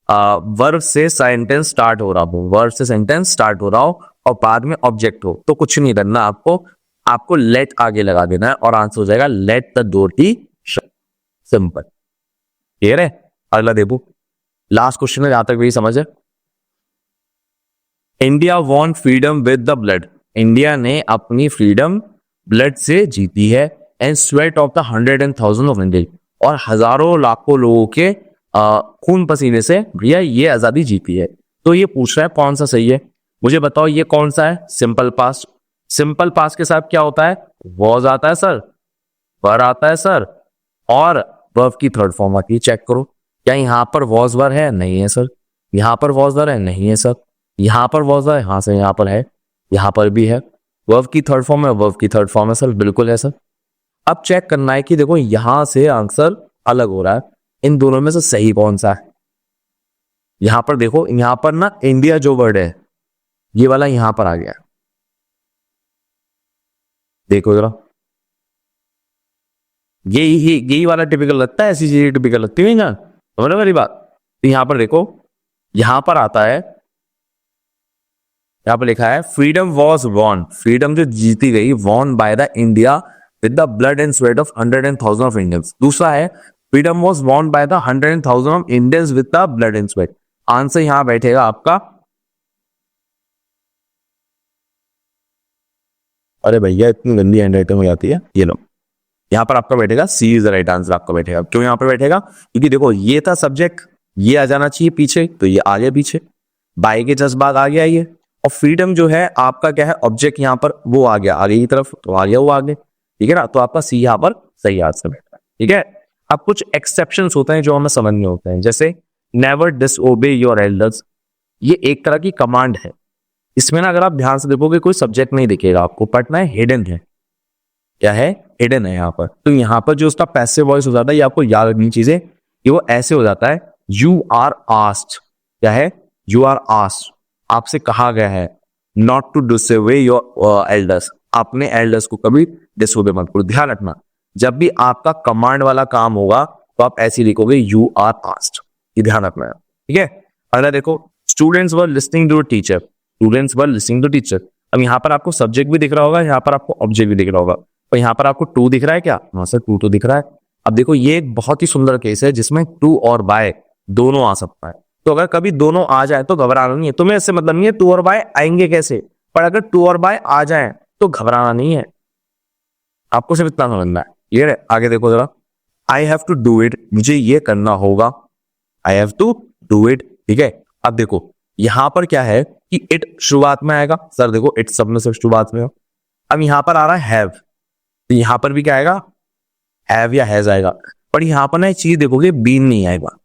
A: वर्ब से सेंटेंस स्टार्ट हो रहा हो, वर्ब से सेंटेंस स्टार्ट हो रहा हो और बाद में ऑब्जेक्ट हो, तो कुछ नहीं करना आपको लेट आगे लगा देना है और आंसर हो जाएगा let the door be shut. Simple, clear है। अगला देखो, लास्ट क्वेश्चन है जहां तक मेरी समझ है। India want freedom with the blood. India ने अपनी फ्रीडम ब्लड से जीती है, and sweat of the 100,000 of India, और हजारों लाखों लोगों के खून पसीने से भैया ये आजादी जीती है। तो ये पूछ रहा है कौन सा सही है, मुझे बताओ ये कौन सा है? Simple past. सिंपल पास्ट के साथ क्या होता है? वॉज आता है सर, वर आता है सर, और वर्ब की थर्ड फॉर्म आती है। चेक करो, क्या यहां पर वॉज वर है? नहीं है सर। यहां पर वॉज वर है? नहीं है सर। यहां पर वॉज वर है? हाँ सर यहां पर है, यहां पर भी है। वर्ब की थर्ड फॉर्म है? वर्ब की थर्ड फॉर्म है सर, बिल्कुल है सर। अब चेक करना है कि देखो यहां से आंसर अलग हो रहा है, इन दोनों में से सही कौन सा है। यहां पर देखो, यहां पर ना इंडिया जो वर्ड है ये वाला यहां पर आ गया, देखो जरा, यही वाला टिपिकल लगता है, ऐसी चीजें टिपिकल लगती है ना, समझ मेरी बात। तो यहां पर देखो, यहां पर आता है, यहां पर लिखा है फ्रीडम वॉज वॉन, फ्रीडम जो जीती गई, won by the India with the blood and sweat of 100,000 of Indians. दूसरा है freedom was won by the 100,000 of Indians with the blood and sweat. Answer यहां बैठेगा आपका, अरे भैया इतनी गंदी हैंड राइटिंग हो जाती है, ये लो, यहां पर आपका बैठेगा सी इज द राइट आंसर। आपका बैठेगा, क्यों यहां पर बैठेगा? क्योंकि देखो ये था सब्जेक्ट, ये आ जाना चाहिए पीछे, तो ये आ गया पीछे, बाय के जस्ट बाद आ गया ये, और फ्रीडम जो है आपका क्या है, ऑब्जेक्ट यहां पर वो आ गया आगे की तरफ, तो आ गया वो आगे, ठीक है ना। तो आपका सी यहां पर सही आंसर बैठा है, ठीक है। अब कुछ एक्सेप्शंस होते हैं जो हमें समझ में होते हैं, जैसे नेवर डिसओबे योर एल्डर्स, ये एक तरह की कमांड है। इसमें ना अगर आप ध्यान से देखोगे कोई सब्जेक्ट नहीं दिखेगा आपको, पढ़ना है हिडन है, क्या है? हिडन है यहाँ पर। तो यहाँ पर जो उसका पैसिव वॉइस हो जाता है, ये आपको याद रखनी चीजें कि वो ऐसे हो जाता है, यू आर आस्क्ड, क्या है? यू आर आस्क्ड, आपसे कहा गया है, not to disobey your elders, अपने एल्डर्स को कभी डिसओबे मत करो। ध्यान रखना जब भी आपका कमांड वाला काम होगा तो आप ऐसे लिखोगे यू आर आस्क्ड, ये ध्यान रखना है, ठीक है। अगला देखो, students were listening to teacher, students were listening to teacher. अब यहाँ पर आपको सब्जेक्ट भी दिख रहा होगा, यहाँ पर आपको ऑब्जेक्ट भी दिख रहा होगा, तो यहाँ पर आपको टू दिख रहा है क्या? हाँ सर, टू तो दिख रहा है। अब देखो, ये एक बहुत ही सुंदर केस है जिसमें टू और बाय दोनों आ सकता है। तो अगर कभी दोनों आ जाए तो घबराना नहीं है, तुम्हें इससे मतलब नहीं है टू और बाय आएंगे कैसे, पर अगर टू और बाय आ जाए तो घबराना नहीं है, आपको सिर्फ इतना समझना है। क्लियर है? आगे देखो जरा, I have to do it, मुझे ये करना होगा, I have to do it, ठीक है। अब देखो यहां पर क्या है कि इट शुरुआत में आएगा, सर देखो इट सब में से शुरुआत में हो। अब यहां पर आ रहा है हैव, तो यहां पर भी क्या आएगा? हैव या हैज आएगा। पर यहां पर ना एक चीज देखोगे, बीन नहीं आएगा,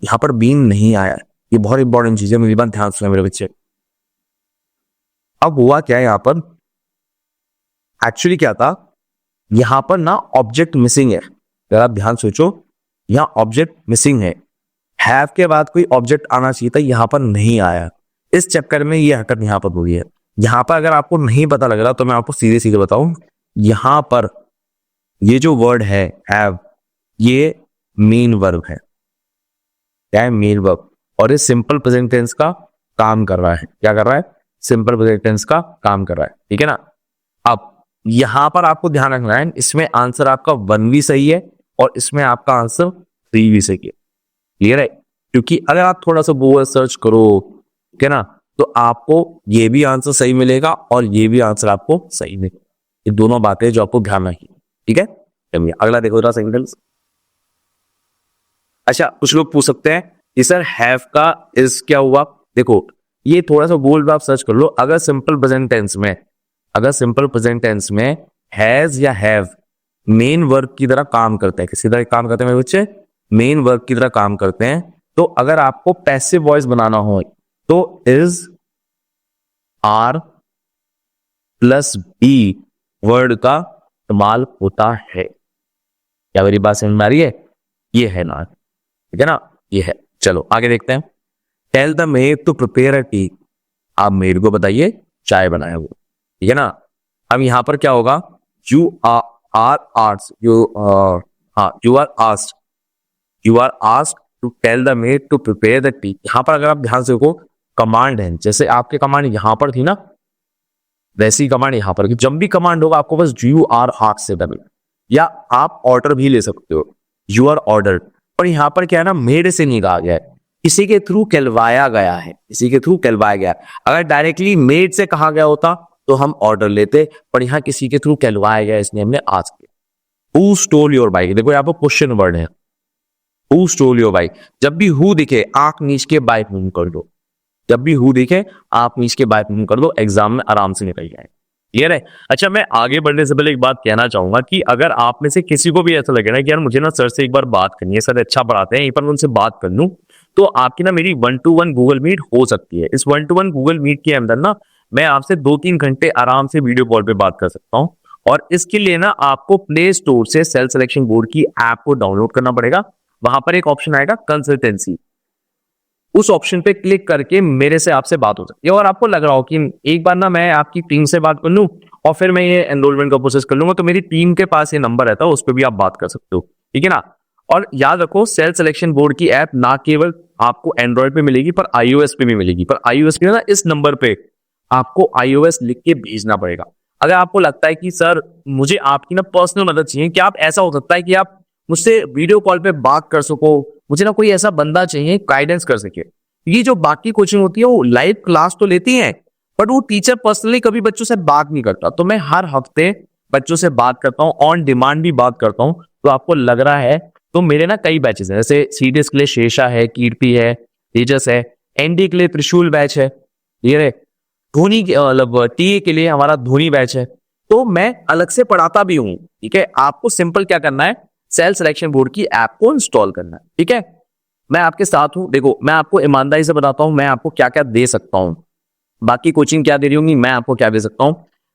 A: यहां पर बीन नहीं आया, ये बहुत इंपॉर्टेंट चीज है, मेरी बात ध्यान सुना मेरे बच्चे। अब हुआ क्या यहां पर, एक्चुअली क्या था, यहां पर ना ऑब्जेक्ट मिसिंग है, अगर आप ध्यान सोचो, यहां ऑब्जेक्ट मिसिंग है, हैव के बाद कोई ऑब्जेक्ट आना चाहिए था, यहां पर नहीं आया, इस चक्कर में ये हरकत यहां पर हुई है। यहां पर अगर आपको नहीं पता लग रहा तो मैं आपको सीधे सीधे बताऊं, यहां पर ये जो वर्ड है हैव, ये मेन वर्ब है, क्या है? मेन वर्ब, और ये सिंपल प्रेजेंट टेंस का काम कर रहा है। क्या कर रहा है? सिंपल प्रेजेंट टेंस का काम कर रहा है, ठीक है ना। अब यहां पर आपको ध्यान रखना है, इसमें आंसर आपका 1 भी सही है और इसमें आपका आंसर 3 भी सही है। क्लियर है? क्योंकि अगर आप थोड़ा सा गूगल सर्च करो, ठीक है ना, तो आपको ये भी आंसर सही मिलेगा और ये भी आंसर आपको सही मिलेगा। ये दोनों बातें जो आपको ध्यान रखनी, ठीक है। चलिए अगला देखो जरा सेंटेंस। अच्छा, कुछ लोग पूछ सकते हैं कि सर हैव का इज क्या हुआ? देखो ये थोड़ा सा गूगल पे आप सर्च कर लो, अगर सिंपल प्रेजेंट टेंस में, अगर सिंपल प्रेजेंट टेंस में हैज या हैव मेन वर्ब की तरह काम करते हैं, किसी तरह काम करते हैं मेरे बच्चे, मेन वर्ब की तरह काम करते हैं, तो अगर आपको पैसिव वॉइस बनाना हो तो is, are plus be word का इस्तेमाल होता है। क्या मेरी बात समझ में आ रही है? ये है ना, ठीक है ना, ये है। चलो आगे देखते हैं। Tell the maid to prepare a tea, आप मेड को बताइए चाय बनाए वो, ठीक है ना। अब यहां पर क्या होगा, you are asked, you are asked to tell the maid to prepare the tea. यहां पर अगर आप ध्यान से देखो, कमांड है, जैसे आपके कमांड यहां पर थी ना, वैसी कमांड यहां पर, जब भी कमांड होगा आपको बस यू आर आस्क्ड से डबल, या आप ऑर्डर भी ले सकते हो, यू आर ऑर्डर। पर यहां पर क्या है ना, मेड से नहीं कहा गया है, किसी के थ्रू कहलवाया गया है, किसी के थ्रू कहलवाया गया है। अगर डायरेक्टली मेड से कहा गया होता तो हम ऑर्डर लेते, पर यहां किसी के थ्रू कहलवाया गया, इसलिए हमने आज किया। हु स्टोल योर बाइक, देखो यहाँ पर क्वेश्चन वर्ड है, हु स्टोल योर बाइक। जब भी हु दिखे आंख नीच के बाइक मूव कर दो, जब भी हु दिखे आंख नीच के बाइक मूव कर दो, एग्जाम में आराम से निकल जाए। क्लियर है? अच्छा, मैं आगे बढ़ने से पहले एक बात कहना चाहूंगा कि अगर आप में से किसी को भी ऐसा लगे ना कि यार मुझे ना सर से एक बार बात करनी है, सर अच्छा पढ़ाते हैं, एक बार उनसे बात कर लूं, तो आपकी ना मेरी 1-to-1 गूगल मीट हो सकती है। इस 1-to-1 गूगल मीट के अंदर ना मैं आपसे 2-3 घंटे आराम से वीडियो कॉल पे बात कर सकता हूं, और इसके लिए ना आपको प्ले स्टोर से सेल्फ सिलेक्शन बोर्ड की ऐप को डाउनलोड करना पड़ेगा। वहां पर एक ऑप्शन आएगा कंसल्टेंसी, उस ऑप्शन पे क्लिक करके मेरे से आपसे बात हो सकती है। और आपको लग रहा हो कि एक बार ना मैं आपकी टीम से बात कर लूं और फिर मैं ये एनरोलमेंट का प्रोसेस कर लूंगा, तो मेरी टीम के पास ये नंबर रहता है, उस पर भी आप बात कर सकते हो, ठीक है ना। और याद रखो, सेल्फ सिलेक्शन बोर्ड की ऐप ना केवल आपको एंड्रॉइड पे मिलेगी पर iOS पे भी मिलेगी। पर iOS पे ना इस नंबर पे आपको iOS लिख के भेजना पड़ेगा। अगर आपको लगता है कि सर मुझे आपकी ना पर्सनल मदद चाहिए, कि आप, ऐसा हो सकता है कि आप मुझसे वीडियो कॉल पे बात कर सको, मुझे ना कोई ऐसा बंदा चाहिए गाइडेंस कर सके। ये जो बाकी कोचिंग होती है वो लाइव क्लास तो लेती है, बट वो टीचर पर्सनली कभी बच्चों से बात नहीं करता। तो मैं हर हफ्ते बच्चों से बात करता हूँ, ऑन डिमांड भी बात करता हूँ। तो आपको लग रहा है तो मेरे ना कई बैचेस हैं, जैसे सीडीएस के लिए शेषा है, कीर्ति है, तेजस है, एनडी के लिए त्रिशूल बैच है, ये धोनी मतलब टीए के लिए हमारा धोनी बैच है। तो मैं अलग से पढ़ाता भी हूँ, ठीक है। आपको सिंपल क्या करना है, सेल्फ सिलेक्शन बोर्ड की ऐप को इंस्टॉल करना है, ठीक है। मैं आपके साथ हूं। देखो मैं आपको ईमानदारी से बताता हूं मैं आपको क्या क्या दे सकता हूं, बाकी कोचिंग क्या दे रही होंगी, मैं आपको क्या दे सकता हूं।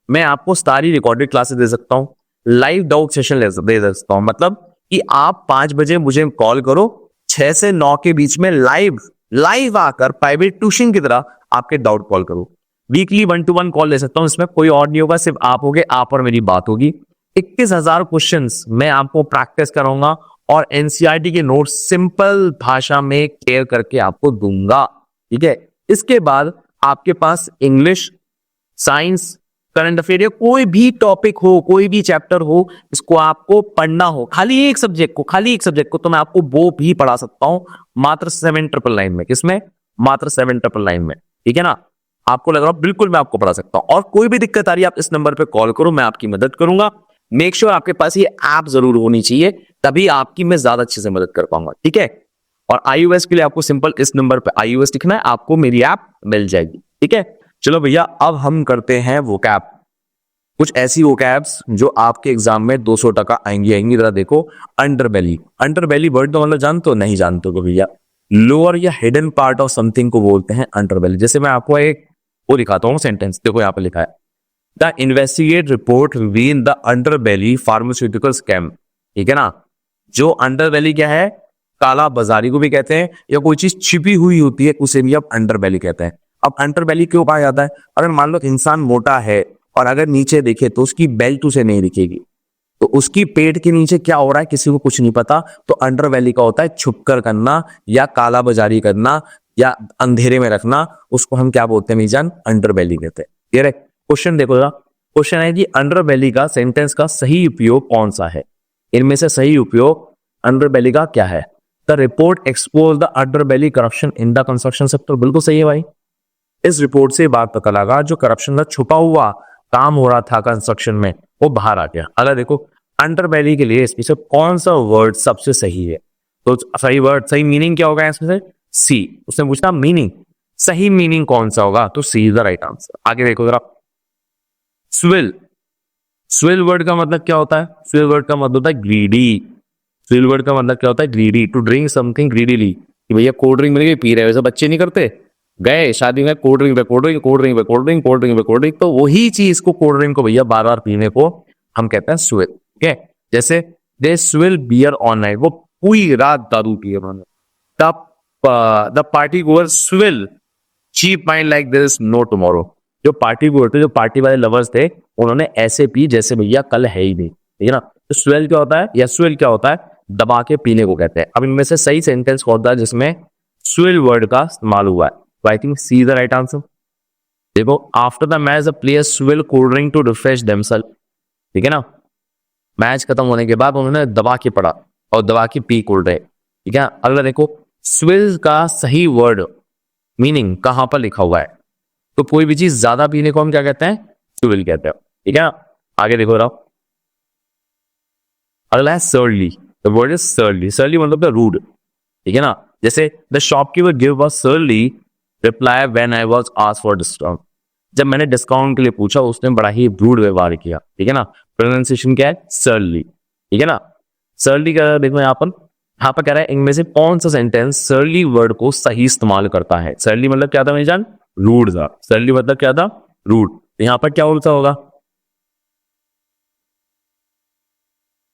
A: मैं आपको सारी रिकॉर्डेड क्लासेस दे सकता हूं, लाइव डाउट सेशन दे सकता हूं, मतलब कि आप 5 बजे मुझे कॉल करो, 6 से 9 के बीच में लाइव आकर प्राइवेट ट्यूशन की तरह आपके डाउट कॉल करो। वीकली 1-to-1 कॉल ले सकता हूं, इसमें कोई और नहीं होगा, सिर्फ आप होगे, आप और मेरी बात होगी। 21,000 क्वेश्चंस मैं आपको प्रैक्टिस कराऊंगा और एनसीईआरटी के नोट्स सिंपल भाषा में क्लियर करके आपको दूंगा, ठीक है। इसके बाद आपके पास इंग्लिश, साइंस, करंट अफेयर, कोई भी टॉपिक हो, कोई भी चैप्टर हो, इसको आपको पढ़ना हो, खाली एक सब्जेक्ट को तो मैं आपको वो भी पढ़ा सकता हूं मात्र 7,999 में। किसमें? मात्र 7,999 में, ठीक है ना। आपको लग रहा है बिल्कुल मैं आपको पढ़ा सकता हूं, और कोई भी दिक्कत आ रही है आप इस नंबर पे कॉल करो, मैं आपकी मदद करूंगा। मेक श्योर आपके पास ये ऐप जरूर होनी चाहिए, तभी आपकी मैं ज्यादा अच्छे से मदद कर पाऊंगा, ठीक है। और iOS के लिए आपको सिंपल इस नंबर पे iOS लिखना है, आपको मेरी ऐप मिल जाएगी, ठीक है। चलो भैया, अब हम करते हैं वोकैब, कुछ ऐसी वोकैब्स जो आपके एग्जाम में 200 टका आएंगी। जरा देखो, अंडरबेली। अंडरबेली वर्ड तो मतलब जानते हो? नहीं जानते हो भैया, लोअर या हिडन पार्ट ऑफ समथिंग को बोलते हैं अंडरबेली। जैसे मैं आपको एक वो दिखाता हूँ सेंटेंस, देखो यहाँ पे लिखा है, the investigate report reveal the underbelly pharmaceutical scam, ठीक है ना। जो अंडरबेली क्या है? काला बाजारी को भी कहते हैं, या कोई चीज छिपी हुई होती है उसे भी आप अंडरबेली कहते हैं। अब अंडरबेली क्यों कहा जाता है? अगर मान लो इंसान मोटा है और अगर नीचे देखे तो उसकी बेल्ट उसे नहीं दिखेगी, तो उसकी पेट के नीचे क्या हो रहा है किसी को कुछ नहीं पता, तो अंडरबेली का होता है छुपकर करना या काला बाजारी करना या अंधेरे में रखना, उसको हम क्या बोलते हैं मीजान? अंडरबेली कहते हैं। क्लियर है? क्वेश्चन देखो जरा, क्वेश्चन है कि अंडरबेली का सेंटेंस का सही उपयोग कौन सा है? इनमें से सही उपयोग अंडरबेली का क्या है? The report expose the underbelly corruption in the construction sector. बिल्कुल सही है भाई, इस रिपोर्ट से बात पता लगा जो करप्शन का छुपा हुआ काम हो रहा था कंस्ट्रक्शन में वो बाहर आ गया। अगर देखो अंडरबेली के लिए इसमें से कौन सा वर्ड सबसे सही है, तो सही वर्ड, सही मीनिंग क्या होगा इसमें से? सी। उसने पूछा मीनिंग, सही मीनिंग कौन सा होगा, तो सी इज द राइट आंसर। आगे देखो जरा, स्विल। स्विल वर्ड का मतलब क्या होता है? स्विल वर्ड का मतलब होता है ग्रीडी। स्विल वर्ड का मतलब क्या होता है? Greedy, to drink something greedily, कि भैया कोल्ड ड्रिंक मिल गई पी रहे, वैसे बच्चे नहीं करते, गए शादी में कोल्ड ड्रिंक पे कोल्ड ड्रिंक, कोल्ड ड्रिंक पे कोल्ड ड्रिंक, कोल्ड ड्रिंक पे कोल्ड ड्रिंक, तो वही चीज को, कोल्ड ड्रिंक को भैया बार बार पीने को हम कहते हैं स्विल, ठीक है। जैसे they swill beer on night, वो पूरी रात दारू पिए उन्होंने। The party goer swill cheap mind like there is no tomorrow. जो पार्टी गोअर थे, जो पार्टी वाले लवर्स थे, उन्होंने ऐसे पी जैसे भैया कल है ही नहीं, ठीक है ना। तो स्विल क्या होता है, या स्विल क्या होता है? दबा के पीने को कहते हैं। अब इनमें से सही सेंटेंस कौन होता है जिसमें स्विल वर्ड का इस्तेमाल हुआ है? I think C is the right answer. देखो, after the match the players swill cold drink to refresh themselves, ठीक है ना। मैच खत्म होने के बाद उन्होंने दबा के पड़ा और दबा के पी कोल्ड ड्रिंक, ठीक है। अगला देखो, स्विल का सही वर्ड मीनिंग कहां पर लिखा हुआ है? तो कोई भी चीज ज्यादा पीने को हम क्या कहते हैं? स्विल कहते हैं, ठीक है ना। आगे देखो रहा, अगला है surely. The word is surely. Surely मतलब रूड, ठीक है ना। जैसे the shopkeeper give us surely reply when I was asked for discount. जब मैंने डिस्काउंट के लिए पूछा उसने बड़ा ही रूड व्यवहार किया, ठीक है ना। प्रोनाउंसिएशन क्या है? सर्ली, ठीक है ना। सर्ली का देखो यहाँ पर कह रहा है इनमें से कौन सा सेंटेंस सर्ली वर्ड को सही इस्तेमाल करता है? सर्ली मतलब क्या था मेरी जान? रूड था। सर्ली मतलब क्या था? रूड। तो यहाँ पर क्या बोलता होगा?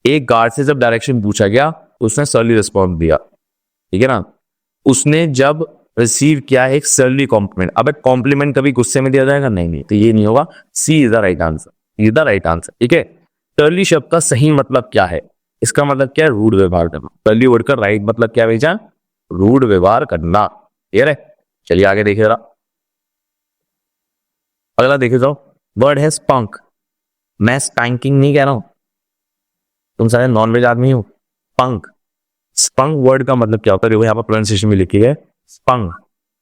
A: एक गार्ड से जब डायरेक्शन पूछा गया तो उसने सर्ली रिस्पॉन्स दिया, ठीक है ना। उसने जब रिसीव किया एक सर्ली कॉम्प्लीमेंट। अब एक कॉम्प्लीमेंट कभी गुस्से में दिया जाएगा? नहीं, तो ये नहीं होगा। C is the right answer, is the right answer, ठीक है। सर्ली शब्द का सही मतलब क्या है? इसका मतलब क्या है? रूड व्यवहार करना। सर्ली वर्ड का राइट मतलब क्या है भैया? रूड व्यवहार करना, क्लियर है। चलिए आगे देखिए जरा, अगला देखे जाओ, वर्ड है स्पंक। मैं स्पैंकिंग नहीं कह रहा हूं, तुम सारे नॉनवेज आदमी हो। स्पंक, स्पंक वर्ड का मतलब क्या होता है? देखो यहाँ पर प्रोनाउंसिएशन में लिखी है स्पंक,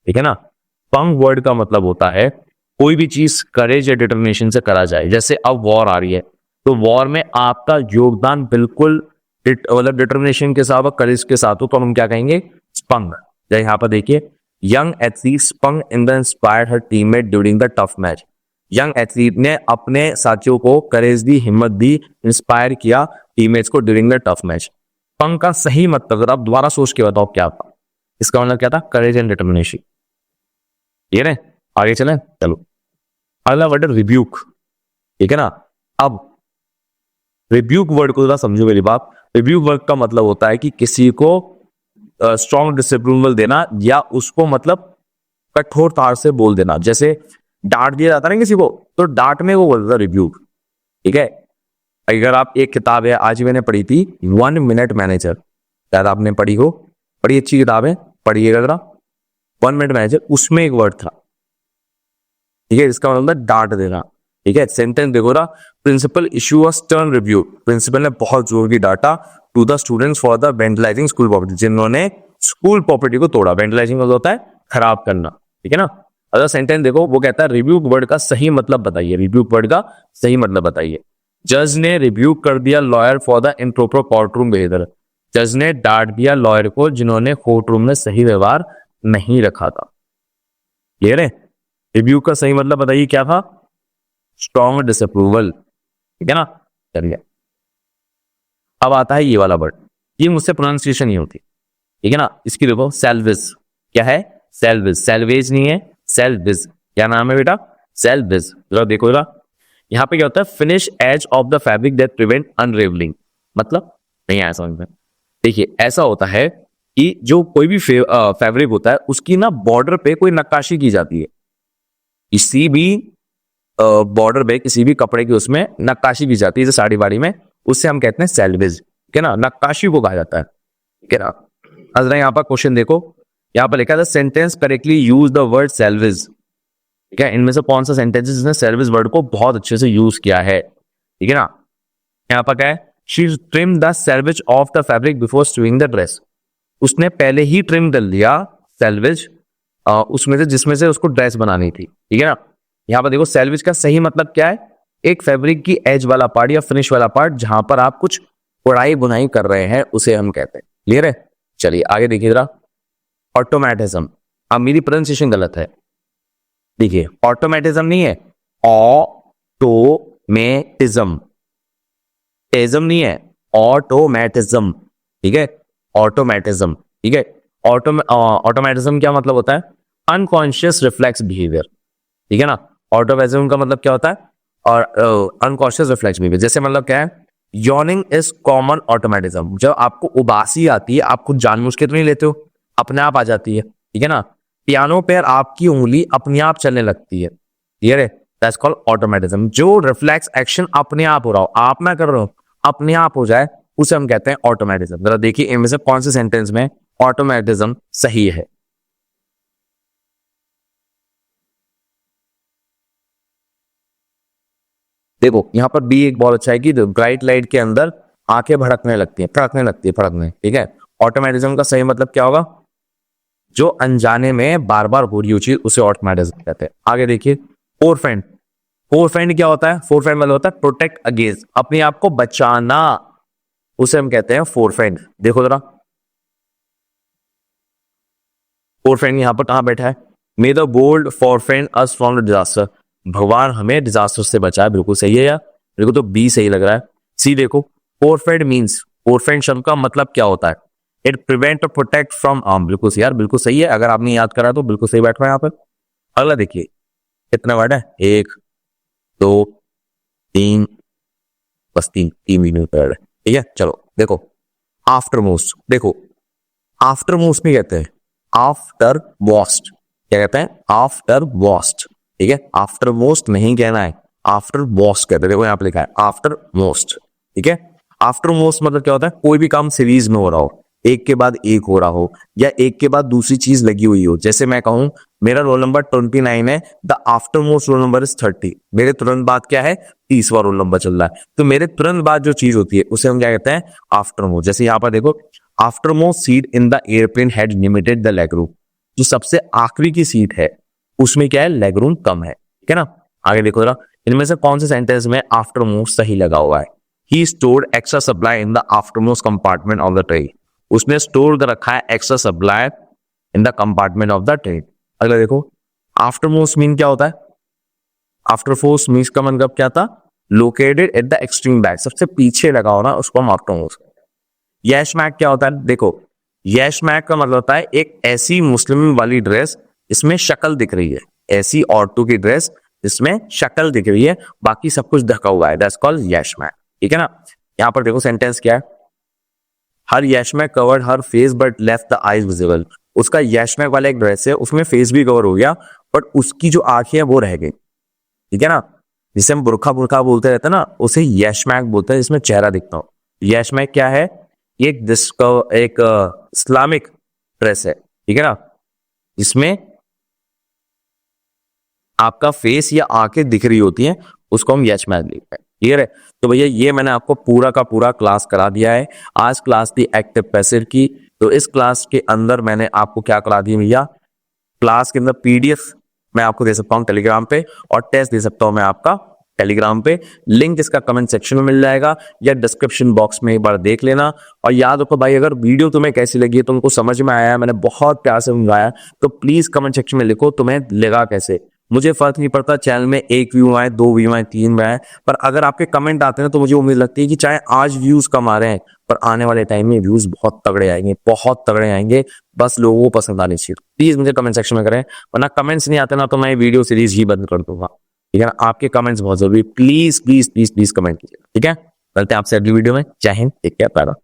A: ठीक है ना। स्पंक वर्ड का मतलब होता है कोई भी चीज करेज या डिटर्मिनेशन से करा जाए। जैसे अब वॉर आ रही है, तो वॉर में आपका योगदान बिल्कुल मतलब डिटर्मिनेशन के साथ और करेज के साथ हो, तो हम क्या कहेंगे? स्पंक। यहाँ पर देखिए, young athlete spunk in the inspired her teammate during the tough match. Young athlete ने अपने साथियों को करेज दी, हिम्मत दी, इंस्पायर किया टीममेट्स को during the tough match. Spunk का सही मतलब आप दोबारा सोच के बताओ क्या था? इसका मतलब क्या था? करेज एंड डिटर्मिनेशन, ये ना। आगे चलें, चलो। अगला वर्ड है रिब्यूक, ठीक है ना। अब रिब्यूक वर्ड को जरा समझो मेरी बात। रिब्यूक वर्ड का मतलब होता है कि किसी को स्ट्रॉन्ग डिसिप्लिन देना या उसको मतलब कठोर तार से बोल देना। जैसे डांट दिया जाता है ना किसी को, तो डांट में वो बोलता है रिब्यूक, ठीक है। अगर आप एक किताब है, आज ही मैंने पढ़ी थी 1 मिनट मैनेजर, शायद आपने पढ़ी हो, बड़ी अच्छी किताब है, पढ़िएगा जरा। 1 मिनट मैनेजर, उसमें एक वर्ड था, ठीक है, इसका मतलब डांट देना, ठीक है। सेंटेंस देखो ना, principal issue a stern review, principal ने बहुत जोर की डांटा to the students for the vandalising school property, जिन्होंने स्कूल प्रॉपर्टी को तोड़ा। वेंडलाइजिंग मतलब होता है खराब करना, ठीक है ना। अगर सेंटेंस देखो, वो कहता है रिव्यू वर्ड का सही मतलब बताइए, रिव्यू वर्ड का सही मतलब बताइए। जज ने रिव्यू कर दिया lawyer for the improper court room behaviour, जज ने डांट दिया लॉयर को जिन्होंने कोर्ट रूम में सही व्यवहार नहीं रखा था। क्लियर है? रिव्यू का सही मतलब बताइए क्या था? स्ट्रॉन्ग डिसअप्रूवल, ठीक है ना। चलिए, अब आता है ये वाला वर्ड, ये मुझसे प्रोनाउंसिएशन नहीं होती, ठीक है ना। इसकी देखो, सेल्विज, क्या है? सेल्विज, सेल्वेज नहीं है, सेल्विज। क्या नाम है बेटा? सेल्विज। जरा देखो जरा, यहाँ पे क्या होता है? Finish edge of the fabric that prevent unravelling, मतलब नहीं आया समझ में। देखिए, ऐसा होता है कि जो कोई भी फैब्रिक होता है, उसकी ना बॉर्डर पे कोई नक्काशी की जाती है, किसी भी बॉर्डर पे किसी भी कपड़े की उसमें नक्काशी की जाती है, जैसे साड़ी वाड़ी में, उससे हम कहते हैं सेल्वेज, ठीक है ना। नक्काशी को कहा जाता है, ठीक है ना। अगर यहाँ पर क्वेश्चन देखो, यहाँ पर लिखा है sentence correctly use the word salvage, ठीक है। इनमें से कौन सा सेंटेंस जिसने सेल्वेज वर्ड को बहुत अच्छे से यूज किया है, ठीक है ना। यहाँ पर क्या है? She trim the salvage of the fabric before stewing the dress, उसने पहले ही ट्रिम कर लिया सेल्वेज उसमें से जिसमें से उसको ड्रेस बनानी थी, ठीक है ना। यहाँ पर देखो, सेल्वेज का सही मतलब क्या है? एक फैब्रिक की एज वाला पार्ट या फिनिश वाला पार्ट जहां पर आप कुछ कढ़ाई बुनाई कर रहे हैं, उसे हम कहते हैं। क्लियर है? चलिए आगे देखिए जरा, ऑटोमेटिज्म। अब मेरी प्रोनाउंसिएशन गलत है, देखिए, ऑटोमेटिज्म नहीं है, ऑटोमेटिज्म, टेज्म नहीं है, ऑटोमेटिज्म, ठीक है, ऑटोमेटिज्म, ठीक है। ऑटोमेटिज्म क्या मतलब होता है? अनकॉन्शियस रिफ्लेक्स बिहेवियर, ठीक है ना। ऑटोमेटिज्म का मतलब क्या होता है? और अनकॉन्शियस रिफ्लेक्स बिहेवियर, जैसे मतलब क्या है? यॉर्निंग इज कॉमन ऑटोमेटिज्म, जब आपको उबासी आती है, आप खुद जानबूझ के तो नहीं लेते हो, अपने आप आ जाती है, ठीक है ना। पियानो पर आपकी उंगली अपने आप चलने लगती है, क्लियर है? That's called automatism. जो रिफ्लेक्स एक्शन अपने आप हो रहा हो, आप ना कर रहे हो, अपने आप हो जाए, उसे हम कहते हैं ऑटोमेटिज्म। जरा देखिए, इनमें से कौन से सेंटेंस में ऑटोमेटिज्म सही है? देखो, यहां पर बी एक बहुत अच्छा है कि ब्राइट लाइट के अंदर आंखें भड़कने लगती हैं, फड़कने लगती है, फड़कने, ठीक है। ऑटोमेटिज्म का सही मतलब क्या होगा? जो अनजाने में बार बार हो रही हो चीज, उसे ऑटोमेटिज्म कहते हैं। आगे देखिए, फोरफेंड। फोरफेंड क्या होता है? फोरफेंड मतलब होता है प्रोटेक्ट अगेंस्ट, अपने आप को बचाना, उसे हम कहते हैं फोरफेंड। देखो जरा, फोरफेंड यहां पर कहां बैठा है? May the bold forfend us from the disaster, भगवान हमें डिजास्टर से बचाए। बिल्कुल सही है यार, मेरे को तो बी सही लग रहा है। सी देखो, फोरफेंड मींस, फोरफेंड शब्द का मतलब क्या होता है? इट प्रिवेंट और प्रोटेक्ट फ्रॉम हार्म। बिल्कुल सही यार, बिल्कुल सही है, अगर आपने याद करा तो बिल्कुल सही बैठ रहा है यहाँ पर। अगला देखिए, कितना वर्ड है? 1 2 3, बस तीन तीन मिनट वर्ड है, ठीक है। चलो देखो, आफ्टर मोस्ट। देखो, आफ्टर मोस्ट नहीं कहते हैं, आफ्टर वॉस्ट, क्या कहते हैं? आफ्टर वॉस्ट, ठीक है। आफ्टर मोस्ट नहीं कहना है, आफ्टर वॉस्ट कहते हैं। देखो यहाँ पे लिखा है आफ्टर मोस्ट, ठीक है। आफ्टर मोस्ट मतलब क्या होता है? कोई भी काम सीरीज में हो रहा हो, एक के बाद एक हो रहा हो, या एक के बाद दूसरी चीज लगी हुई हो। जैसे मैं कहूं मेरा रोल नंबर 29 है, the after most roll number is 30, मेरे तुरंत बाद क्या है? 30वां रोल नंबर चल रहा है, तो मेरे तुरंत बाद जो चीज होती है उसे हम क्या कहते हैं? After most. जैसे यहाँ पर देखो, after most seat in the airplane had limited the leg room, जो सबसे आखिरी की सीट है उसमें क्या है? लेग रूम कम है, ठीक है ना। आगे देखो जरा, इनमें से कौन से सेंटेंस में आफ्टर मोस्ट सही लगा हुआ है? He stored extra supply in the aftermost compartment of the train, उसने स्टोर कर रखा है extra supply in the compartment of the train. अगला देखो, आफ्टर मोस्ट मीन क्या होता है? आफ्टर मोस्ट मीन्स का मतलब क्या था? Located at the extreme back, सबसे पीछे लगा हो ना, उसको हम आफ्टर मोस्ट। यश मैक क्या होता है? देखो, यश मैक का मतलब होता है एक ऐसी मुस्लिम वाली ड्रेस इसमें शक्ल दिख रही है, ऐसी औरतों की ड्रेस जिसमें शक्ल दिख रही है, बाकी सब कुछ ढका हुआ है, दैट्स कॉल्ड यश मैक, ठीक है ना। यहां पर देखो सेंटेंस क्या है? Her yashmak covered her face but left the eyes visible, उसका यश मैक वाला एक ड्रेस है, उसमें फेस भी कवर हो गया बट उसकी जो आंखें है वो रह गई, ठीक है ना। जिसे हम बुरखा बुरखा बोलते रहते हैं ना, उसे यशमैक बोलते हैं, जिसमें चेहरा दिखता हो। यशमैक क्या है? ये एक इस्लामिक ड्रेस है, ठीक है ना, जिसमें आपका फेस या आंखें दिख रही होती हैं, उसको हम यशमैक लिखते हैं। क्लियर है? तो भैया ये मैंने आपको पूरा का पूरा क्लास करा दिया है। आज क्लास थी एक्टिव पैसिव की, तो इस क्लास के अंदर मैंने आपको क्या करा दिया भैया, क्लास के अंदर पीडीएफ मैं आपको दे सकता हूं टेलीग्राम पे, और टेस्ट दे सकता हूं मैं आपका टेलीग्राम पे। लिंक इसका कमेंट सेक्शन में मिल जाएगा या डिस्क्रिप्शन बॉक्स में एक बार देख लेना। और याद रखो भाई, अगर वीडियो तुम्हें कैसी लगी है, तुमको समझ में आया, मैंने बहुत प्यार से समझाया, तो प्लीज कमेंट सेक्शन में लिखो तुम्हें लगा कैसे। मुझे फर्क नहीं पड़ता चैनल में 1 व्यू आए, 2 व्यू आए, 3 आए, पर अगर आपके कमेंट आते हैं तो मुझे उम्मीद लगती है कि चाहे आज व्यूज कम आ रहे हैं, पर आने वाले टाइम में व्यूज बहुत तगड़े आएंगे, बहुत तगड़े आएंगे। बस लोगों को पसंद आनी चाहिए। प्लीज मुझे कमेंट सेक्शन में करें, वरना कमेंट्स नहीं आते ना तो मैं वीडियो सीरीज ही बंद कर दूंगा। ठीक है ना? आपके कमेंट्स बहुत जरूरी, please please please please comment कीजिए। ठीक है, मिलते हैं आपसे अगली वीडियो में। Jai Hind, take care, bye bye.